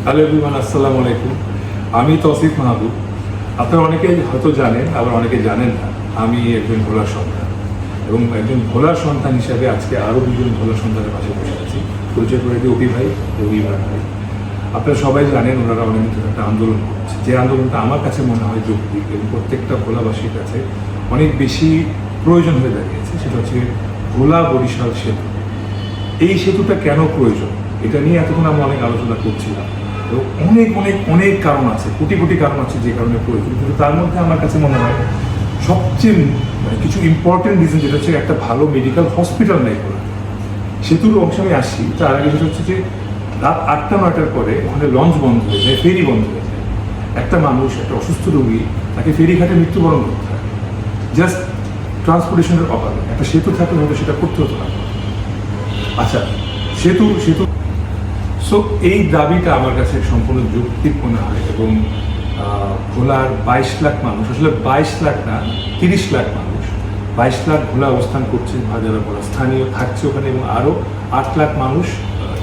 Hello everyone, আসসালামু আলাইকুম। আমি তৌসিফ মাহবুব। আপনারা অনেকেই হয়তো জানেন, আবার অনেকে জানেন না। আমি একজন ভোলার সন্তান এবং একজন ভোলার সন্তান হিসাবে আজকে আরও দুজন ভোলার সন্তানের পাশে বসে আছি। পরিচয় করে দিই অপি ভাই এবং ইমরান ভাই। আপনারা সবাই জানেন ওনারা অনেক দিন একটা আন্দোলন করছে, যে আন্দোলনটা আমার কাছে মনে হয় যৌক্তিক এবং প্রত্যেকটা ভোলাবাসীর কাছে অনেক বেশি প্রয়োজন হয়ে দাঁড়িয়েছে। সেটা হচ্ছে ভোলা বরিশাল সেতু। এই সেতুটা কেন প্রয়োজন, এটা নিয়ে এতক্ষণ আমরা অনেক আলোচনা করছিলাম এবং অনেক অনেক অনেক কারণ আছে, কোটি কোটি কারণ আছে যে কারণে প্রয়োজন। কিন্তু তার মধ্যে আমার কাছে মনে হয় সবচেয়ে কিছু ইম্পর্টেন্ট রিজন যেটা হচ্ছে একটা ভালো মেডিকেল হসপিটাল নেই বলা। সেতুর অংশে আমি আসছি, তার আগে যেটা হচ্ছে যে রাত 8টা-9টার পরে ওখানে লঞ্চ বন্ধ হয়ে যায়, ফেরি বন্ধ হয়ে যায়। একটা মানুষ, একটা অসুস্থ রোগী, তাকে ফেরিঘাটে মৃত্যুবরণ করতে হয় জাস্ট ট্রান্সপোর্টেশনের অভাবে। একটা সেতু থাকলে হয়তো সেটা করতে হতো না। আচ্ছা, সেতু সেতু সো এই দাবিটা আমার কাছে সম্পূর্ণ যৌক্তিক মনে হয় এবং ভোলার 22 লাখ মানুষ, আসলে 22 লাখ না 30 লাখ মানুষ, 22 লাখ ভোলা অবস্থান করছে, যারা ভোলা স্থানীয় থাকছে ওখানে, এবং আরও 8 লাখ মানুষ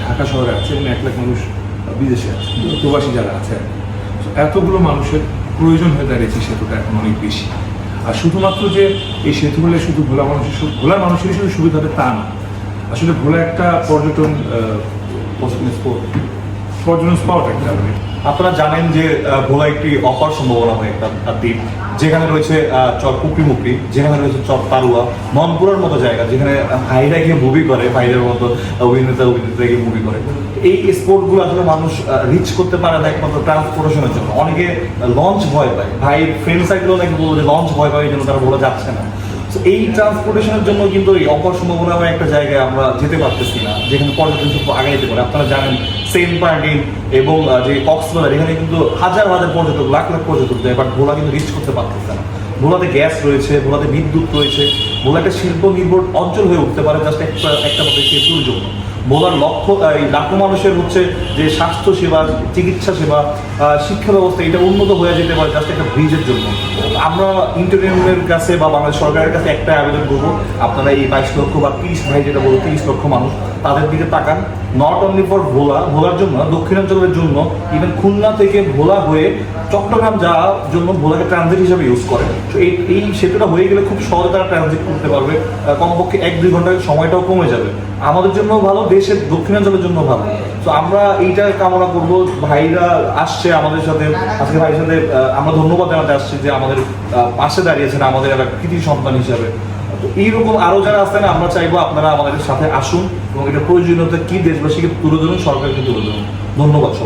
ঢাকা শহরে আছে এবং 1 লাখ মানুষ বিদেশে আছে, প্রবাসী যারা আছে। এতগুলো মানুষের প্রয়োজন হয়ে দাঁড়িয়েছে সেতুটা এখন অনেক বেশি। আর শুধুমাত্র যে এই সেতু হলে শুধু ভোলার মানুষেরই শুধু সুবিধা হবে তা না। আসলে ভোলা একটা পর্যটন স্পট একটা। আপনারা জানেন যে ভোলা একটি অপার সম্ভাবনা হয় একটা দ্বীপ, যেখানে রয়েছে চর পুকরিমুকরি, যেখানে রয়েছে চর তারুয়া, মনপুরার মতো জায়গা, যেখানে ভাইরা গিয়ে মুভি করে, ভাইদের মতো অভিনেতা গিয়ে মুভি করে। এই স্পোর্টগুলো আসলে মানুষ রিচ করতে পারে না একমাত্র ট্রান্সপোর্টেশনের জন্য। অনেকে লঞ্চ ভয় পায়, ভাইয়ের ফ্রেন্ড সাইকেলও নাকি বলবো যে লঞ্চ ভয় পায়, এই জন্য তারা ভোলা যাচ্ছে না। এই ট্রান্সপোর্টেশনের জন্য কিন্তু এই অপার সম্ভাবনাময় একটা জায়গায় আমরা যেতে পারতেছি না, যেখানে পর্যটন শিল্প আগাইতে পারে। আপনারা জানেন সেন্ট মার্টিন এবং যে কক্সবাজার, এখানে কিন্তু হাজার হাজার পর্যটক, লাখ লাখ পর্যটক যায়, বাট ভোলা কিন্তু রিচ করতে পারতেছে না। ভোলাতে গ্যাস রয়েছে, ভোলাতে বিদ্যুৎ রয়েছে, ভোলা একটা শিল্প নির্ভর অঞ্চল হয়ে উঠতে পারে জাস্ট একটা মধ্যে সেতুর জন্য। ভোলার লক্ষ্য এই লাখো মানুষের হচ্ছে যে স্বাস্থ্য সেবা, চিকিৎসা সেবা, শিক্ষা ব্যবস্থা, এটা উন্নত হয়ে যেতে পারে জাস্ট একটা ব্রিজের জন্য। আমরা ইন্টারনেটের কাছে বা বাংলাদেশ সরকারের কাছে একটাই আবেদন করবো, আপনারা এই 22 লক্ষ বা 30 ভাই যেটা বলবো 30 লক্ষ মানুষ, তাদের দিকে তাকান। নট অনলি ফর ভোলার জন্য, দক্ষিণাঞ্চলের জন্য, ইভেন খুলনা থেকে ভোলা হয়ে চট্টগ্রাম যাওয়ার জন্য ভোলাকে ট্রানজিট হিসেবে ইউজ করে। তো এই সেতুটা হয়ে গেলে খুব সহজে তারা ট্রানজিট করতে পারবে, কমপক্ষে 1-2 ঘন্টার সময়টাও কমে যাবে। আমাদের জন্য ভালো, দেশের দক্ষিণাঞ্চলের জন্য ভালো। তো আমরা এইটা কামনা করব। ভাইরা আসছে আমাদের সাথে, আজকে ভাইয়ের সাথে আমরা ধন্যবাদ জানাতে আসছি যে আমাদের পাশে দাঁড়িয়েছেন আমাদের একটা কৃতি সন্তান হিসাবে। তো এইরকম আরও যারা আছেন, আমরা চাইবো আপনারা আমাদের সাথে আসুন এবং এটা প্রয়োজনীয়তা কি দেশবাসীকে তুলে ধরুন, সরকারকে তুলে ধরুন। ধন্যবাদ।